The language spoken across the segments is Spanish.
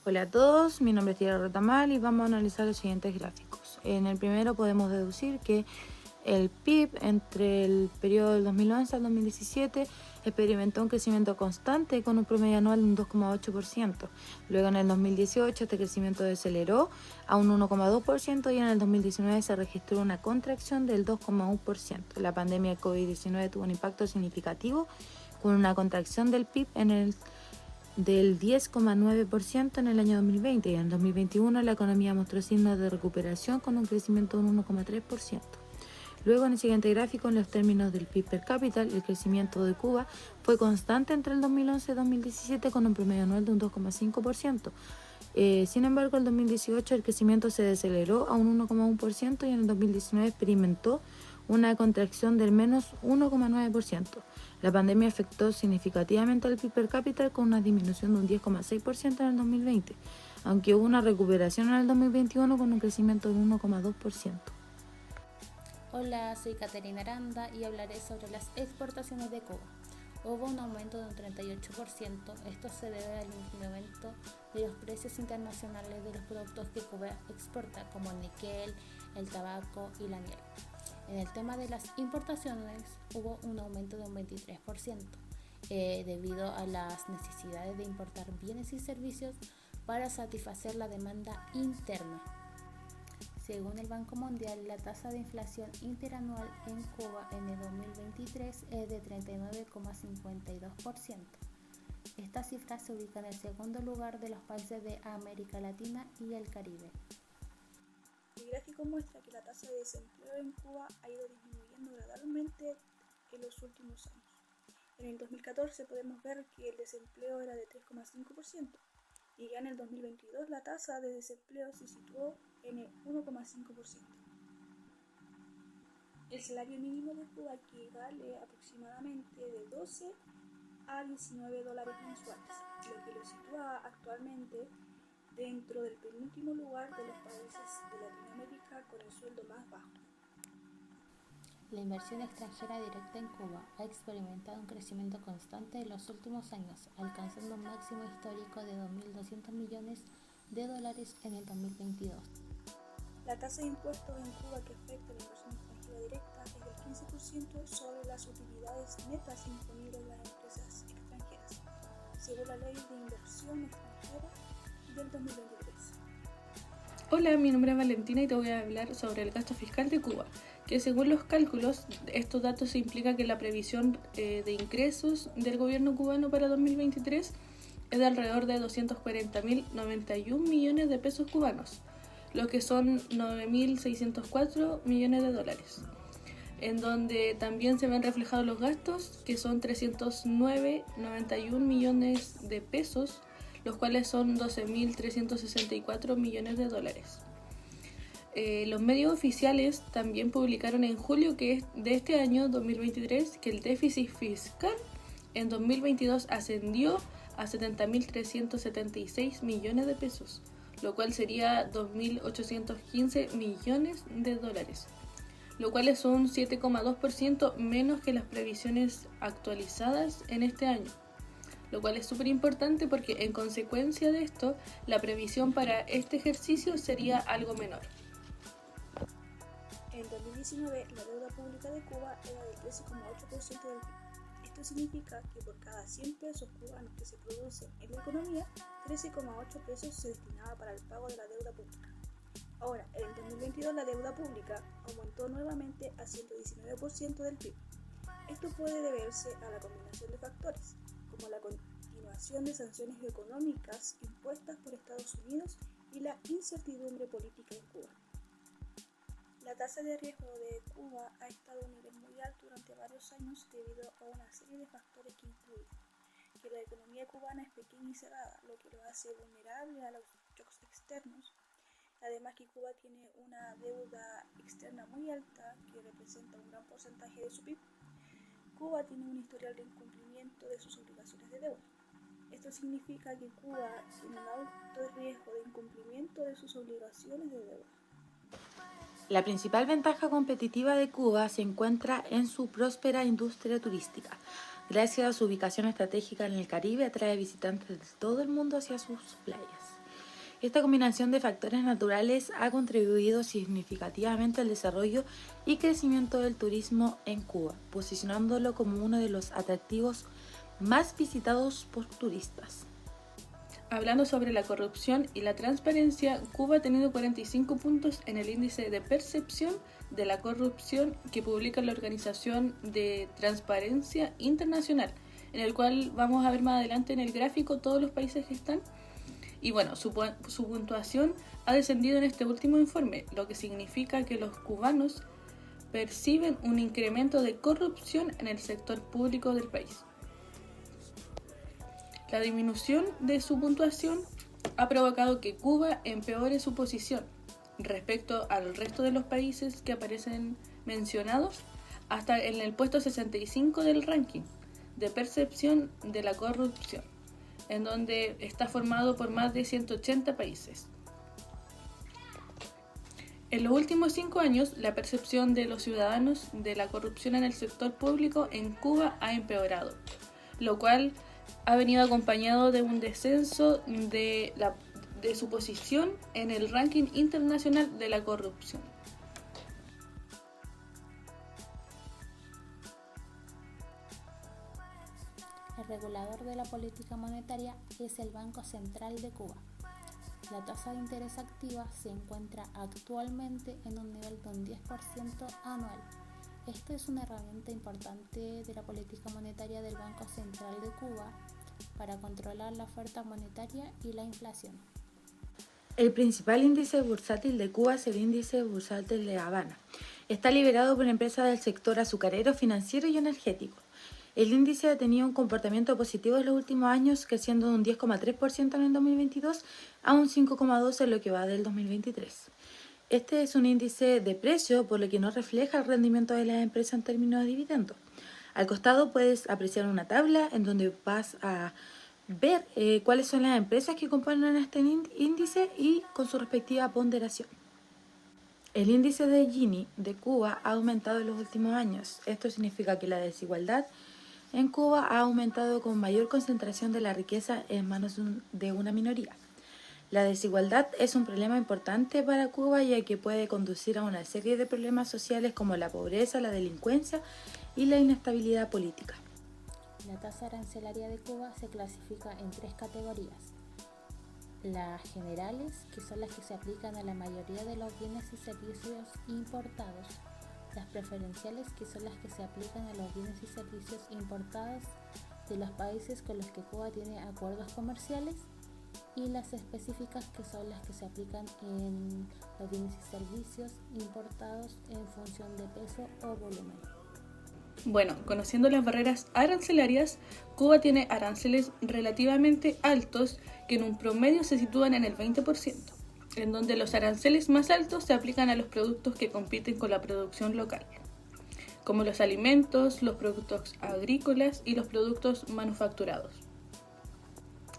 Hola a todos, mi nombre es Tierra Retamal y vamos a analizar los siguientes gráficos. En el primero podemos deducir que el PIB entre el periodo del 2011 al 2017 experimentó un crecimiento constante con un promedio anual de un 2,8%. Luego en el 2018 este crecimiento desaceleró a un 1,2% y en el 2019 se registró una contracción del 2,1%. La pandemia de COVID-19 tuvo un impacto significativo con una contracción del PIB del 10,9% en el año 2020 y en 2021 la economía mostró signos de recuperación con un crecimiento de un 1,3%. Luego, en el siguiente gráfico, en los términos del PIB per cápita, el crecimiento de Cuba fue constante entre el 2011 y 2017 con un promedio anual de un 2,5%. Sin embargo, en el 2018 el crecimiento se desaceleró a un 1,1% y en el 2019 experimentó una contracción del menos 1,9%. La pandemia afectó significativamente al PIB per cápita con una disminución de un 10,6% en el 2020, aunque hubo una recuperación en el 2021 con un crecimiento del 1,2%. Hola, soy Caterina Aranda y hablaré sobre las exportaciones de Cuba. Hubo un aumento de un 38%, esto se debe al incremento de los precios internacionales de los productos que Cuba exporta, como el níquel, el tabaco y la miel. En el tema de las importaciones hubo un aumento de un 23%, debido a las necesidades de importar bienes y servicios para satisfacer la demanda interna. Según el Banco Mundial, la tasa de inflación interanual en Cuba en el 2023 es de 39,52%. Esta cifra se ubica en el segundo lugar de los países de América Latina y el Caribe. El gráfico muestra que la tasa de desempleo en Cuba ha ido disminuyendo gradualmente en los últimos años. En el 2014 podemos ver que el desempleo era de 3,5% y ya en el 2022 la tasa de desempleo se situó en el 1,5%. El salario mínimo de Cuba equivale aproximadamente de 12 a 19 dólares mensuales, lo que lo sitúa actualmente dentro del penúltimo lugar de los países de Latinoamérica con el sueldo más bajo. La inversión extranjera directa en Cuba ha experimentado un crecimiento constante en los últimos años, alcanzando un máximo histórico de 2.200 millones de dólares en el 2022. La tasa de impuestos en Cuba que afecta a la inversión extranjera directa es del 15% sobre las utilidades netas imponibles en las empresas extranjeras, según la Ley de Inversión Extranjera del 2023. Hola, mi nombre es Valentina y te voy a hablar sobre el gasto fiscal de Cuba, que según los cálculos, estos datos implican que la previsión de ingresos del gobierno cubano para 2023 es de alrededor de 240.091 millones de pesos cubanos, lo que son 9.604 millones de dólares, en donde también se ven reflejados los gastos, que son 309.91 millones de pesos, los cuales son 12.364 millones de dólares. Los medios oficiales también publicaron en julio de este año 2023 que el déficit fiscal en 2022 ascendió a 70.376 millones de pesos, lo cual sería 2.815 millones de dólares, lo cual es un 7,2% menos que las previsiones actualizadas en este año, lo cual es súper importante porque en consecuencia de esto, la previsión para este ejercicio sería algo menor. En 2019, la deuda pública de Cuba era del 13,8% del PIB. Esto significa que por cada 100 pesos cubanos que se producen en la economía, 13,8 pesos se destinaba para el pago de la deuda pública. Ahora, en el 2022 la deuda pública aumentó nuevamente a 119% del PIB. Esto puede deberse a la combinación de factores, como la continuación de sanciones económicas impuestas por Estados Unidos y la incertidumbre política en Cuba. La tasa de riesgo de Cuba ha estado a un nivel muy alto durante varios años debido a una serie de factores que incluyen que la economía cubana es pequeña y cerrada, lo que lo hace vulnerable a los shocks externos. Además que Cuba tiene una deuda externa muy alta que representa un gran porcentaje de su PIB. Cuba tiene un historial de incumplimiento de sus obligaciones de deuda. Esto significa que Cuba tiene un alto riesgo de incumplimiento de sus obligaciones de deuda. La principal ventaja competitiva de Cuba se encuentra en su próspera industria turística. Gracias a su ubicación estratégica en el Caribe, atrae visitantes de todo el mundo hacia sus playas. Esta combinación de factores naturales ha contribuido significativamente al desarrollo y crecimiento del turismo en Cuba, posicionándolo como uno de los atractivos más visitados por turistas. Hablando sobre la corrupción y la transparencia, Cuba ha tenido 45 puntos en el índice de percepción de la corrupción que publica la Organización de Transparencia Internacional, en el cual vamos a ver más adelante en el gráfico todos los países que están. Y bueno, su puntuación ha descendido en este último informe, lo que significa que los cubanos perciben un incremento de corrupción en el sector público del país. La disminución de su puntuación ha provocado que Cuba empeore su posición respecto al resto de los países que aparecen mencionados, hasta en el puesto 65 del ranking de percepción de la corrupción, en donde está formado por más de 180 países. En los últimos 5 años, la percepción de los ciudadanos de la corrupción en el sector público en Cuba ha empeorado, lo cual ha venido acompañado de un descenso de su posición en el ranking internacional de la corrupción. El regulador de la política monetaria es el Banco Central de Cuba. La tasa de interés activa se encuentra actualmente en un nivel de un 10% anual. Esta es una herramienta importante de la política monetaria del Banco Central de Cuba para controlar la oferta monetaria y la inflación. El principal índice bursátil de Cuba es el índice bursátil de Habana. Está liderado por empresas del sector azucarero, financiero y energético. El índice ha tenido un comportamiento positivo en los últimos años, creciendo de un 10,3% en el 2022 a un 5,2% en lo que va del 2023. Este es un índice de precio, por lo que no refleja el rendimiento de las empresas en términos de dividendos. Al costado puedes apreciar una tabla en donde vas a ver cuáles son las empresas que componen este índice y con su respectiva ponderación. El índice de Gini de Cuba ha aumentado en los últimos años. Esto significa que la desigualdad en Cuba ha aumentado con mayor concentración de la riqueza en manos de una minoría. La desigualdad es un problema importante para Cuba, ya que puede conducir a una serie de problemas sociales como la pobreza, la delincuencia y la inestabilidad política. La tasa arancelaria de Cuba se clasifica en 3 categorías. Las generales, que son las que se aplican a la mayoría de los bienes y servicios importados. Las preferenciales, que son las que se aplican a los bienes y servicios importados de los países con los que Cuba tiene acuerdos comerciales. Y las específicas, que son las que se aplican en los bienes y servicios importados en función de peso o volumen. Bueno, conociendo las barreras arancelarias, Cuba tiene aranceles relativamente altos que en un promedio se sitúan en el 20%, en donde los aranceles más altos se aplican a los productos que compiten con la producción local, como los alimentos, los productos agrícolas y los productos manufacturados.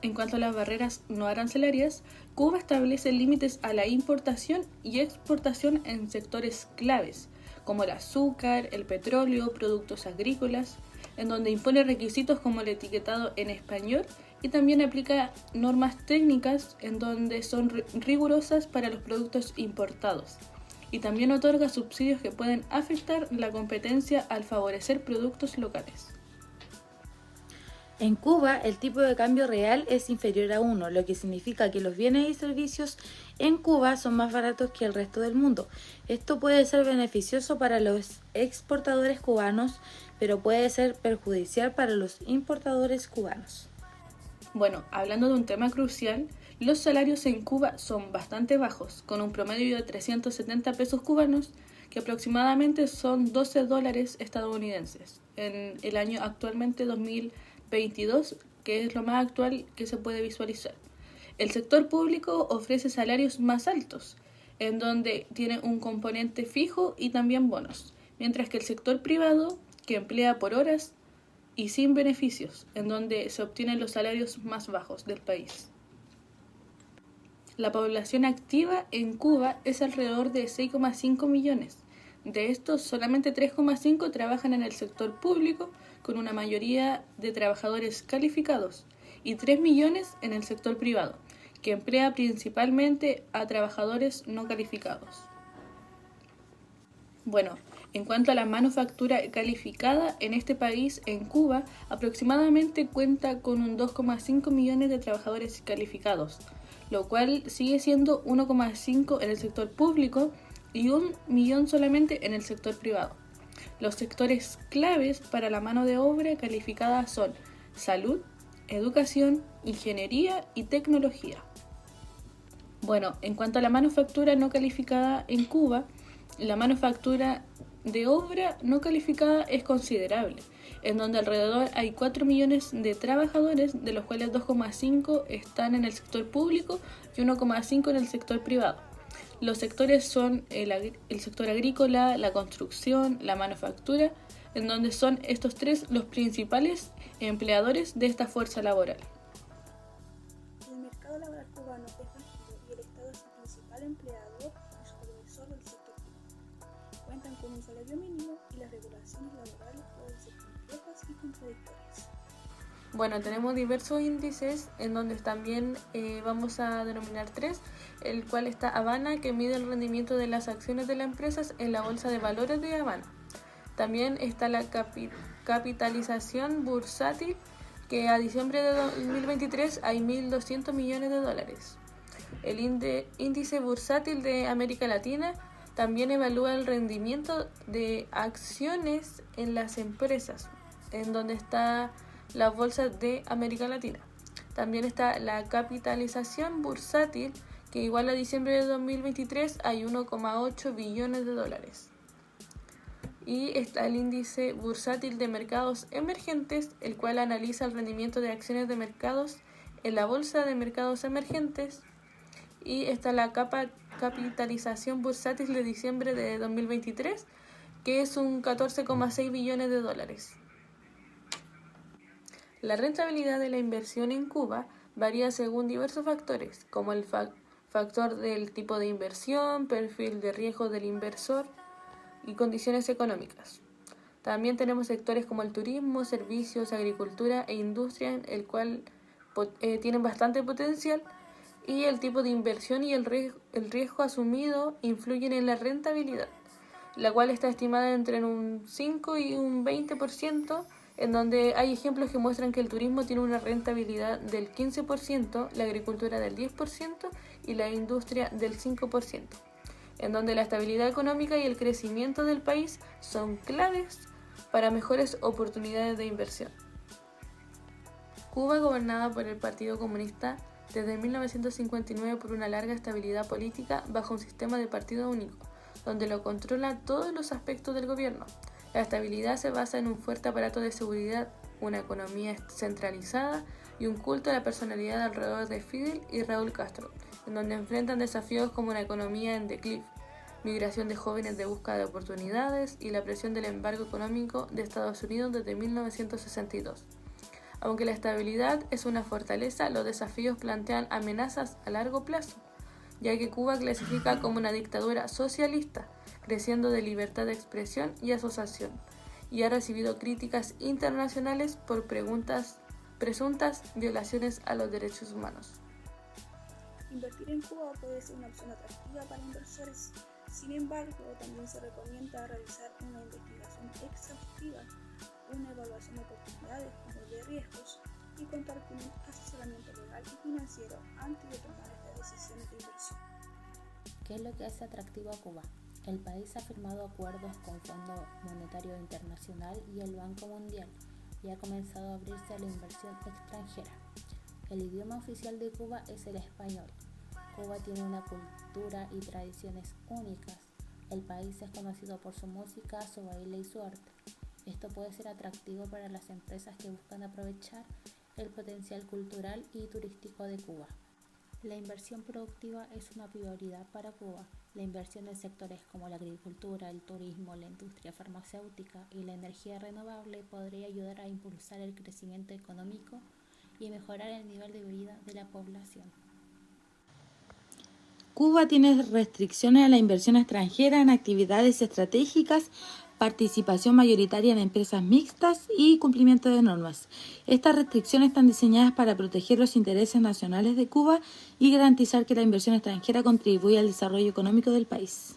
En cuanto a las barreras no arancelarias, Cuba establece límites a la importación y exportación en sectores claves, como el azúcar, el petróleo, productos agrícolas, en donde impone requisitos como el etiquetado en español y también aplica normas técnicas en donde son rigurosas para los productos importados. Y también otorga subsidios que pueden afectar la competencia al favorecer productos locales. En Cuba, el tipo de cambio real es inferior a 1, lo que significa que los bienes y servicios en Cuba son más baratos que el resto del mundo. Esto puede ser beneficioso para los exportadores cubanos, pero puede ser perjudicial para los importadores cubanos. Bueno, hablando de un tema crucial, los salarios en Cuba son bastante bajos, con un promedio de 370 pesos cubanos, que aproximadamente son $12 estadounidenses, en el año actualmente 2022, que es lo más actual que se puede visualizar. El sector público ofrece salarios más altos, en donde tiene un componente fijo y también bonos, mientras que el sector privado, que emplea por horas y sin beneficios, en donde se obtienen los salarios más bajos del país. La población activa en Cuba es alrededor de 6,5 millones. De estos, solamente 3,5 trabajan en el sector público, con una mayoría de trabajadores calificados, y 3 millones en el sector privado, que emplea principalmente a trabajadores no calificados. Bueno, en cuanto a la manufactura calificada, en este país, en Cuba, aproximadamente cuenta con un 2,5 millones de trabajadores calificados, lo cual sigue siendo 1,5 en el sector público y 1 millón solamente en el sector privado. Los sectores claves para la mano de obra calificada son salud, educación, ingeniería y tecnología. Bueno, en cuanto a la manufactura no calificada en Cuba, la manufactura de obra no calificada es considerable, en donde alrededor hay 4 millones de trabajadores, de los cuales 2,5 están en el sector público y 1,5 en el sector privado. Los sectores son el sector agrícola, la construcción, la manufactura, en donde son estos tres los principales empleadores de esta fuerza laboral. El mercado laboral cubano es válido y el Estado es el principal empleador y supervisor del sector público. Cuentan con un salario mínimo y las regulaciones laborales pueden ser complejas y contradictorias. Bueno, tenemos diversos índices en donde también vamos a denominar tres, el cual está Habana, que mide el rendimiento de las acciones de las empresas en la bolsa de valores de Habana. También está la capitalización bursátil, que a diciembre de 2023 hay 1.200 millones de dólares. El índice bursátil de América Latina también evalúa el rendimiento de acciones en las empresas, en donde está la bolsa de América Latina. También está la capitalización bursátil, que igual a diciembre de 2023 hay 1,8 billones de dólares. Y está el índice bursátil de mercados emergentes, el cual analiza el rendimiento de acciones de mercados en la bolsa de mercados emergentes. Y está la capitalización bursátil de diciembre de 2023, que es un 14,6 billones de dólares. La rentabilidad de la inversión en Cuba varía según diversos factores, como el factor del tipo de inversión, perfil de riesgo del inversor y condiciones económicas. También tenemos sectores como el turismo, servicios, agricultura e industria, el cual tienen bastante potencial, y el tipo de inversión y el riesgo asumido influyen en la rentabilidad, la cual está estimada entre un 5 y un 20%, en donde hay ejemplos que muestran que el turismo tiene una rentabilidad del 15%, la agricultura del 10% y la industria del 5%, en donde la estabilidad económica y el crecimiento del país son claves para mejores oportunidades de inversión. Cuba, gobernada por el Partido Comunista desde 1959 por una larga estabilidad política bajo un sistema de partido único, donde lo controla todos los aspectos del gobierno. La estabilidad se basa en un fuerte aparato de seguridad, una economía centralizada y un culto a la personalidad alrededor de Fidel y Raúl Castro, en donde enfrentan desafíos como una economía en declive, migración de jóvenes de busca de oportunidades y la presión del embargo económico de Estados Unidos desde 1962. Aunque la estabilidad es una fortaleza, los desafíos plantean amenazas a largo plazo, ya que Cuba clasifica como una dictadura socialista, creciendo de libertad de expresión y asociación, y ha recibido críticas internacionales por presuntas violaciones a los derechos humanos. Invertir en Cuba puede ser una opción atractiva para inversores. Sin embargo, también se recomienda realizar una investigación exhaustiva, una evaluación de oportunidades como de riesgos y contar con un asesoramiento legal y financiero antes de tomar estas decisiones de inversión. ¿Qué es lo que hace atractivo a Cuba? El país ha firmado acuerdos con Fondo Monetario Internacional y el Banco Mundial y ha comenzado a abrirse a la inversión extranjera. El idioma oficial de Cuba es el español. Cuba tiene una cultura y tradiciones únicas. El país es conocido por su música, su baile y su arte. Esto puede ser atractivo para las empresas que buscan aprovechar el potencial cultural y turístico de Cuba. La inversión productiva es una prioridad para Cuba. La inversión en sectores como la agricultura, el turismo, la industria farmacéutica y la energía renovable podría ayudar a impulsar el crecimiento económico y mejorar el nivel de vida de la población. Cuba tiene restricciones a la inversión extranjera en actividades estratégicas participación mayoritaria en empresas mixtas y cumplimiento de normas. Estas restricciones están diseñadas para proteger los intereses nacionales de Cuba y garantizar que la inversión extranjera contribuya al desarrollo económico del país.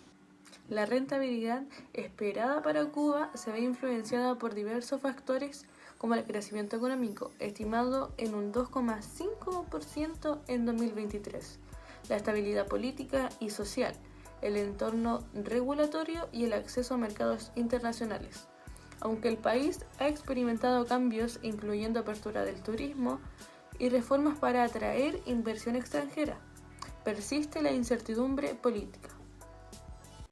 La rentabilidad esperada para Cuba se ve influenciada por diversos factores como el crecimiento económico, estimado en un 2,5% en 2023, la estabilidad política y social, el entorno regulatorio y el acceso a mercados internacionales. Aunque el país ha experimentado cambios incluyendo apertura del turismo y reformas para atraer inversión extranjera, persiste la incertidumbre política.